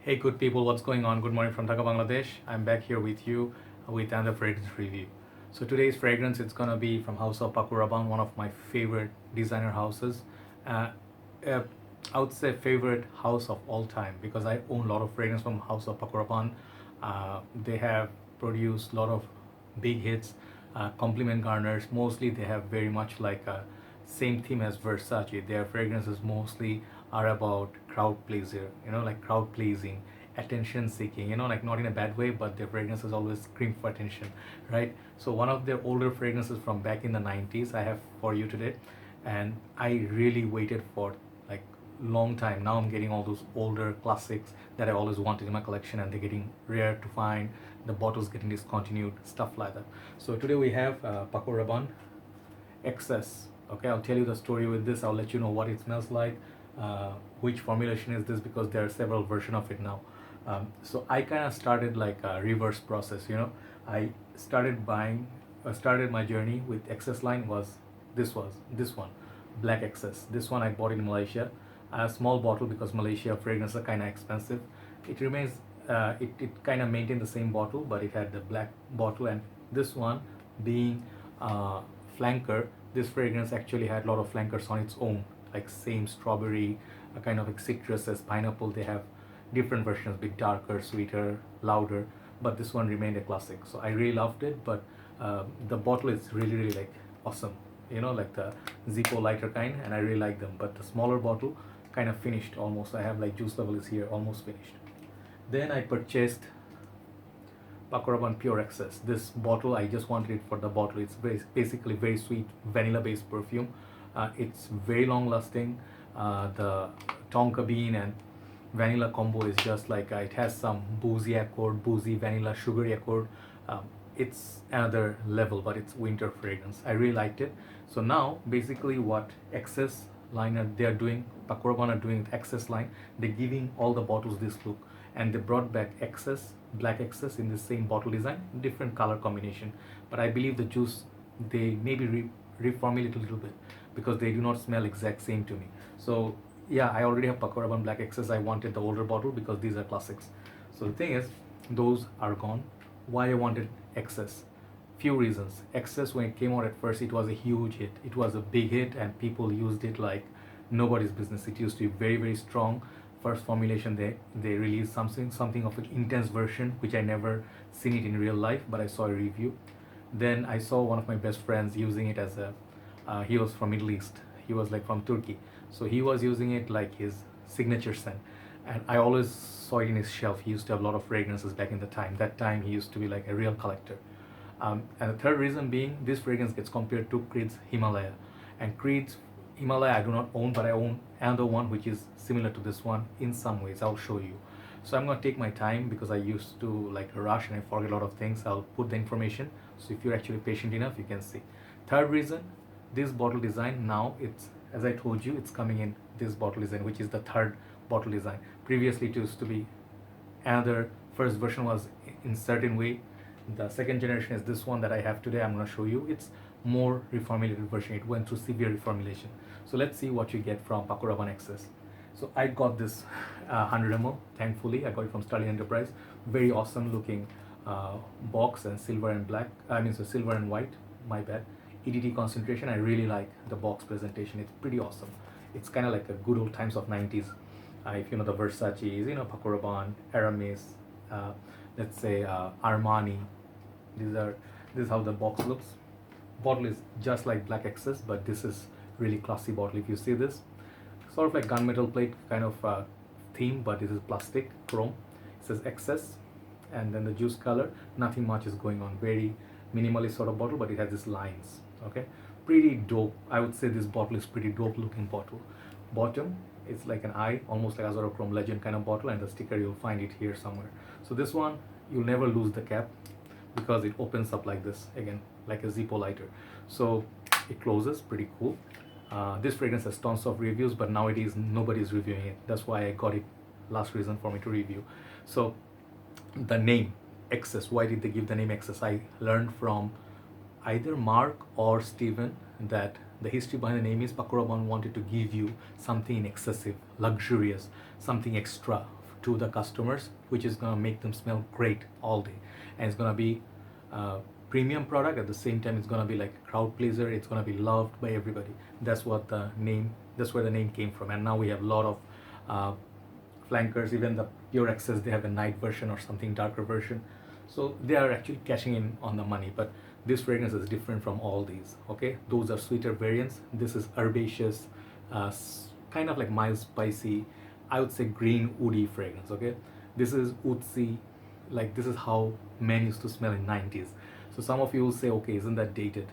Hey good people, what's going on? Good morning from Dhaka, Bangladesh. I'm back here with you with another fragrance review. So today's fragrance, it's gonna be from House of Paco Rabanne, one of my favorite designer houses. Uh, uh, I would say favorite house of all time because I own a lot of fragrance from House of Paco Rabanne. They have produced a lot of big hits, compliment garners. Mostly they have very much like a same theme as Versace. Their fragrances mostly are about crowd pleaser, like crowd pleasing, attention seeking, like not in a bad way, but their fragrances always scream for attention, right? So one of their older fragrances from back in the 90s I have for you today, and I really waited for like long time. Now I'm getting all those older classics that I always wanted in my collection, and they're getting rare to find. The bottles getting discontinued, stuff like that. So today we have Paco Rabanne XS. Okay, I'll tell you the story with this. I'll let you know what it smells like, which formulation is this, because there are several versions of it now. So I kind of started like a reverse process. I started my journey with XS line was this one, Black XS. This one I bought in Malaysia, a small bottle because Malaysia fragrances are kind of expensive. It remains, it kind of maintained the same bottle, but it had the black bottle, and this one being flanker, this fragrance actually had a lot of flankers on its own, like same strawberry, a kind of like citrus as pineapple. They have different versions, bit darker, sweeter, louder, but this one remained a classic. So I really loved it, but the bottle is really, really like awesome. Like the Zippo lighter kind, and I really like them. But the smaller bottle kind of finished almost. I have like juice level is here, almost finished. Then I purchased Paco Rabanne Pure Access. This bottle, I just wanted it for the bottle. It's basically very sweet vanilla based perfume. It's very long lasting. The tonka bean and vanilla combo is just like, it has some boozy accord, boozy vanilla sugary accord. It's another level, but it's winter fragrance. I really liked it. So now basically what XS line they are doing, Paco Rabanne are doing with XS line, they're giving all the bottles this look, and they brought back XS, Black XS in the same bottle design, different color combination. But I believe the juice, they maybe reformulate a little bit because they do not smell exact same to me. So yeah, I already have Paco Rabanne Black XS. I wanted the older bottle because these are classics. So the thing is, those are gone. Why I wanted XS? Few reasons. XS, when it came out at first, it was a huge hit. It was a big hit, and people used it like nobody's business. It used to be very, very strong. First formulation, they released something of an intense version, which I never seen it in real life, but I saw a review. Then I saw one of my best friends using it as a he was from Middle East. He was like from Turkey, so he was using it like his signature scent. And I always saw it in his shelf. He used to have a lot of fragrances back in the time. That time he used to be like a real collector. And the third reason being, this fragrance gets compared to Creed's Himalaya, and Creed's Himalaya I do not own, but I own another one which is similar to this one in some ways. I'll show you. So I'm gonna take my time because I used to like rush and I forget a lot of things. I'll put the information, so if you're actually patient enough, you can see. Third reason, this bottle design now, it's, as I told you, it's coming in this bottle design, which is the third bottle design. Previously it used to be another, first version was in certain way. The second generation is this one that I have today. I'm going to show you. It's more reformulated version. It went through severe reformulation. So let's see what you get from Paco Rabanne XS. So I got this 100 ml. Thankfully, I got it from Sterling Enterprise. Very awesome looking box, and silver and black. So silver and white. My bad. EDT concentration. I really like the box presentation. It's pretty awesome. It's kind of like a good old times of 90s. If you know the Versace's, Paco Rabanne, Aramis, let's say Armani. This is how the box looks. Bottle is just like Black XS, but this is really classy bottle. If you see this, sort of like gunmetal plate kind of theme, but this is plastic chrome. It says XS, and then the juice color. Nothing much is going on. Very minimalist sort of bottle, but it has these lines. Okay, pretty dope. I would say this bottle is pretty dope looking bottle. Bottom, it's like an eye, almost like Azorochrome Legend kind of bottle, and the sticker you'll find it here somewhere. So this one, you'll never lose the cap because it opens up like this, again like a Zippo lighter. So it closes, pretty cool. This fragrance has tons of reviews, but nowadays nobody's reviewing it. That's why I got it, last reason for me to review. So the name XS, why did they give the name XS? I learned from either Mark or Steven that the history behind the name is Paco Rabanne wanted to give you something excessive, luxurious, something extra to the customers, which is gonna make them smell great all day, and it's gonna be premium product. At the same time, it's gonna be like a crowd pleaser. It's gonna be loved by everybody. That's what the name. That's where the name came from. And now we have a lot of flankers. Even the Pure XS, they have a night version or something darker version. So they are actually cashing in on the money. But this fragrance is different from all these. Okay, those are sweeter variants. This is herbaceous, kind of like mild spicy. I would say green woody fragrance. Okay, this is woodsy. Like this is how men used to smell in 90s. So some of you will say, okay, isn't that dated?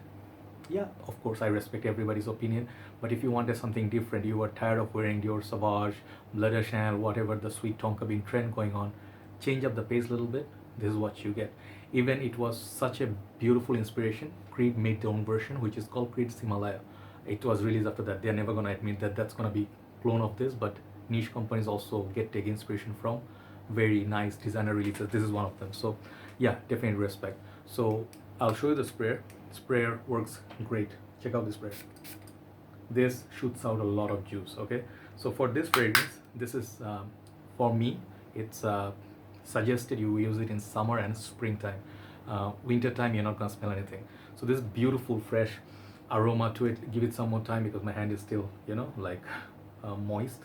Yeah, of course, I respect everybody's opinion. But if you wanted something different, you were tired of wearing Dior Sauvage, Bleu de Chanel, whatever the sweet tonka bean trend going on, change up the pace a little bit. This is what you get. Even it was such a beautiful inspiration. Creed made their own version, which is called Creed Himalaya. It was released after that. They're never gonna admit that that's gonna be clone of this, but niche companies also take inspiration from very nice designer releases. This is one of them. So yeah, definitely respect. So I'll show you the sprayer. Sprayer works great. Check out this sprayer. This shoots out a lot of juice. Okay, so for this fragrance, this is for me, it's suggested you use it in summer and springtime. Winter time, you're not gonna smell anything. So this beautiful fresh aroma to it. Give it some more time because my hand is still, like moist.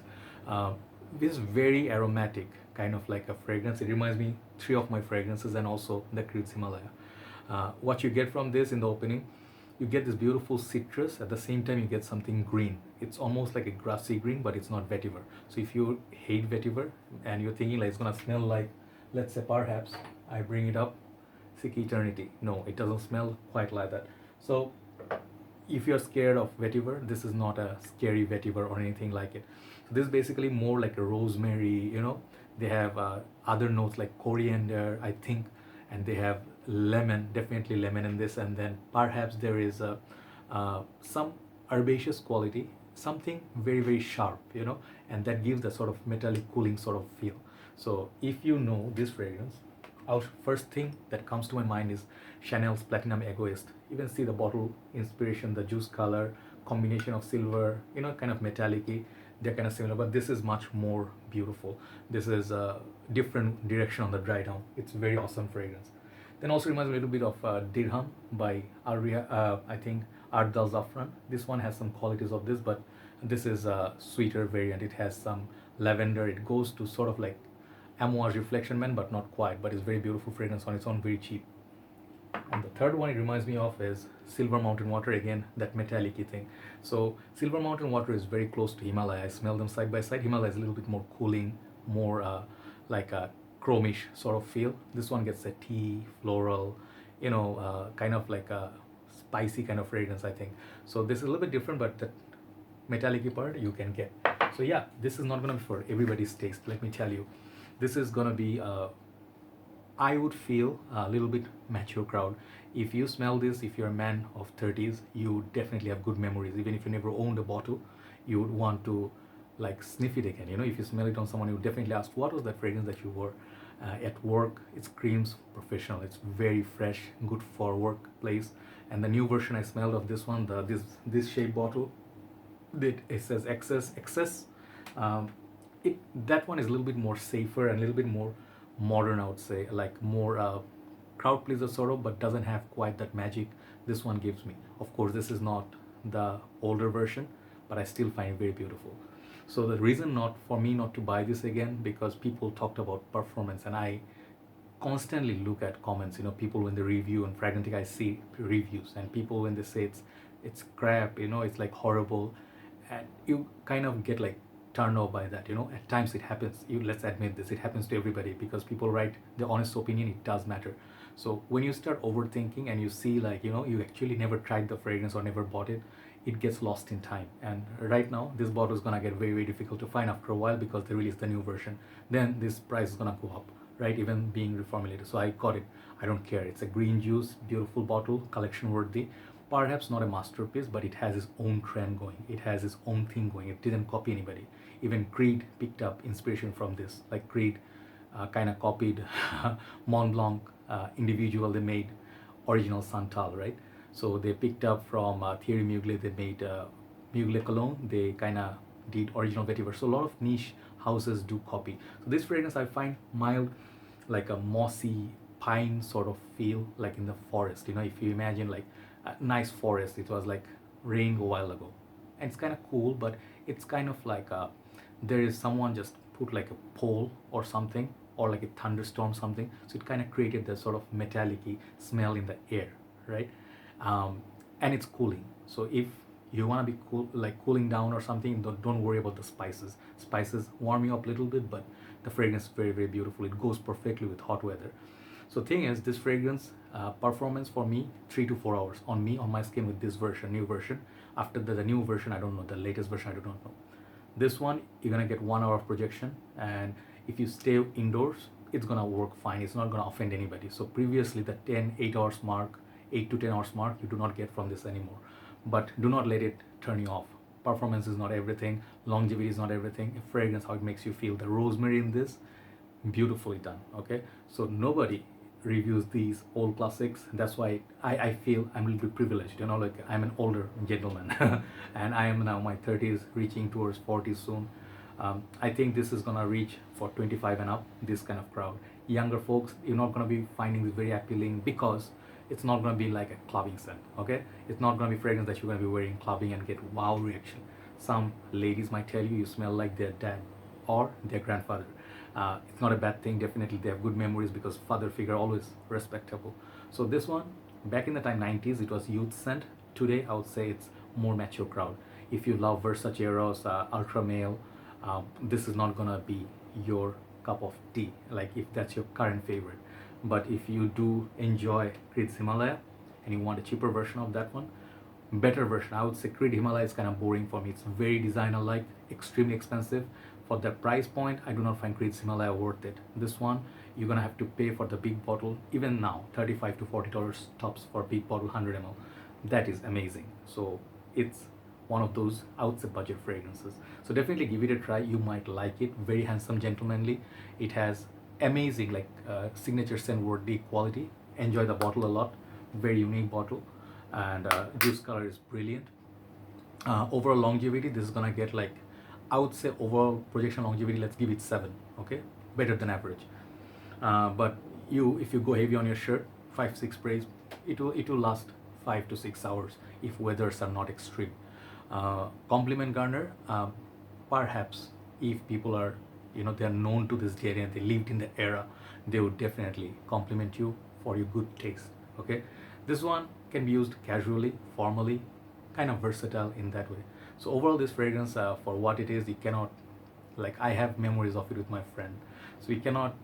This is very aromatic, kind of like a fragrance. It reminds me 3 of my fragrances and also the Creed Himalaya. What you get from this in the opening, you get this beautiful citrus. At the same time, you get something green. It's almost like a grassy green, but it's not vetiver. So if you hate vetiver and you're thinking like it's gonna smell like, let's say perhaps I bring it up, Sick Eternity. No, it doesn't smell quite like that. So if you're scared of vetiver, this is not a scary vetiver or anything like it. So this is basically more like a rosemary, They have other notes like coriander, I think, and they have lemon, definitely lemon in this, and then perhaps there is some herbaceous quality, something very, very sharp, and that gives a sort of metallic cooling sort of feel. So if you know this fragrance, first thing that comes to my mind is Chanel's Platinum Egoiste. You can see the bottle inspiration, the juice color, combination of silver, kind of metallic-y. They're kind of similar, but this is much more beautiful. This is a different direction on the dry down. It's very awesome fragrance. Then also reminds me a little bit of Dirham by I think Art Dal Zafran. This one has some qualities of this, but this is a sweeter variant. It has some lavender. It goes to sort of like Amouage Reflection Man, but not quite. But it's very beautiful fragrance on its own, very cheap. And the third one it reminds me of is Silver Mountain Water, again, that metallic-y thing. So Silver Mountain Water is very close to Himalaya. I smell them side by side. Himalaya is a little bit more cooling, more like a chromish sort of feel. This one gets a tea, floral, kind of like a spicy kind of fragrance, I think. So this is a little bit different, but the metallic-y part you can get. So yeah, this is not going to be for everybody's taste, let me tell you. This is going to be I would feel a little bit mature crowd. If you smell this, if you're a man of 30s, you definitely have good memories. Even if you never owned a bottle, you would want to like sniff it again. If you smell it on someone, you would definitely ask, what was that fragrance that you wore at work? It screams professional. It's very fresh, good for workplace. And the new version I smelled of this one, this shape bottle, it says XS. That one is a little bit more safer and a little bit more modern, I would say, like more crowd pleaser sort of, but doesn't have quite that magic this one gives me. Of course, this is not the older version, but I still find it very beautiful. So the reason not for me not to buy this again, because people talked about performance, and I constantly look at comments. People when they review on Fragrantica, I see reviews, and people when they say it's crap, it's like horrible, and you kind of get like turned off by that. At times it happens. Let's admit this, it happens to everybody, because people write the honest opinion. It does matter. So when you start overthinking and you see like you actually never tried the fragrance or never bought it, it gets lost in time. And right now this bottle is gonna get very, very difficult to find after a while, because they release the new version. Then this price is gonna go up, right? Even being reformulated. So I got it. I don't care. It's a green juice, beautiful bottle, collection worthy. Perhaps not a masterpiece, but it has its own trend going. It has its own thing going. It didn't copy anybody. Even Creed picked up inspiration from this. Like Creed kind of copied Mont Blanc individual. They made original Santal, right? So they picked up from Thierry Mugler. They made Mugler Cologne. They kind of did original vetiver. So a lot of niche houses do copy. So this fragrance I find mild, like a mossy pine sort of feel, like in the forest. You know, if you imagine like a nice forest, it was like rained a while ago, and it's kind of cool, but it's kind of like there is someone just put like a pole or something, or like a thunderstorm something, so it kind of created that sort of metallic-y smell in the air, right? And it's cooling. So if you want to be cool, like cooling down or something, don't worry about the spices warm you up a little bit, but the fragrance is very, very beautiful. It goes perfectly with hot weather. So thing is, this fragrance performance for me 3 to 4 hours on me, on my skin, with this version, new version. After the new version, I don't know, the latest version, I do not know. This one, you're gonna get 1 hour of projection, and if you stay indoors, it's gonna work fine. It's not gonna offend anybody. So previously, the 8 hours mark, 8 to 10 hours mark, you do not get from this anymore. But do not let it turn you off. Performance is not everything. Longevity is not everything. A fragrance, how it makes you feel. The rosemary in this, beautifully done. Okay, so nobody reviews these old classics. That's why I feel I'm a little bit privileged, you know, like I'm an older gentleman and I am now my 30s, reaching towards 40s soon. I think this is gonna reach for 25 and up, this kind of crowd. Younger folks, you're not gonna be finding this very appealing, because it's not gonna be like a clubbing scent. Okay, it's not gonna be fragrance that you're gonna be wearing clubbing and get wow reaction. Some ladies might tell you smell like their dad or their grandfather. It's not a bad thing. Definitely they have good memories, because father figure always respectable. So this one, back in the time 90s, it was youth scent. Today I would say it's more mature crowd. If you love Versace Eros, ultra male, this is not gonna be your cup of tea, like if that's your current favorite. But if you do enjoy Creed Himalaya and you want a cheaper version of that one, better version, I would say Creed Himalaya is kind of boring for me. It's very designer like, extremely expensive. For that price point, I do not find Creed Himalaya worth it. This one, you're gonna have to pay for the big bottle, even now $35 to $40 tops for big bottle 100 ml. That is amazing. So it's one of those, I would say, budget fragrances. So definitely give it a try. You might like it. Very handsome, gentlemanly. It has amazing, like signature scent worthy quality. Enjoy the bottle a lot. Very unique bottle, and juice color is brilliant. Overall longevity, this is gonna get like, I would say overall projection longevity, let's give it 7. Okay, better than average. But if you go heavy on your shirt, 5-6 sprays, it will last 5 to 6 hours if weathers are not extreme. Compliment garner, perhaps if people are, you know, they are known to this dairy and they lived in the era, they would definitely compliment you for your good taste. Okay, this one can be used casually, formally, kind of versatile in that way. So overall, this fragrance, for what it is, you cannot, like, I have memories of it with my friend, so you cannot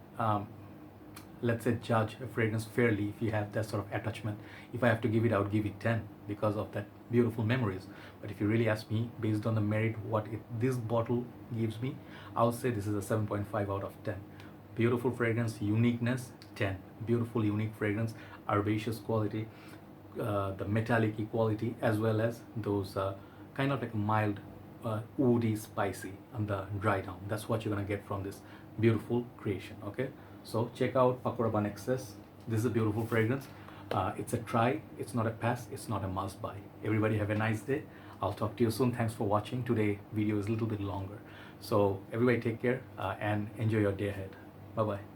let's say judge a fragrance fairly if you have that sort of attachment. If I have to give it, I would give it 10 because of that beautiful memories. But if you really ask me, based on the merit this bottle gives me, I would say this is a 7.5 out of 10. Beautiful fragrance, uniqueness, 10. Beautiful unique fragrance, herbaceous quality, the metallic quality, as well as those kind of like mild woody, spicy on the dry down. That's what you're gonna get from this beautiful creation. Okay, so check out Paco Rabanne XS. This is a beautiful fragrance. It's a try, it's not a pass, it's not a must buy. Everybody have a nice day. I'll talk to you soon. Thanks for watching. Today video is a little bit longer, so everybody take care and enjoy your day ahead. Bye bye.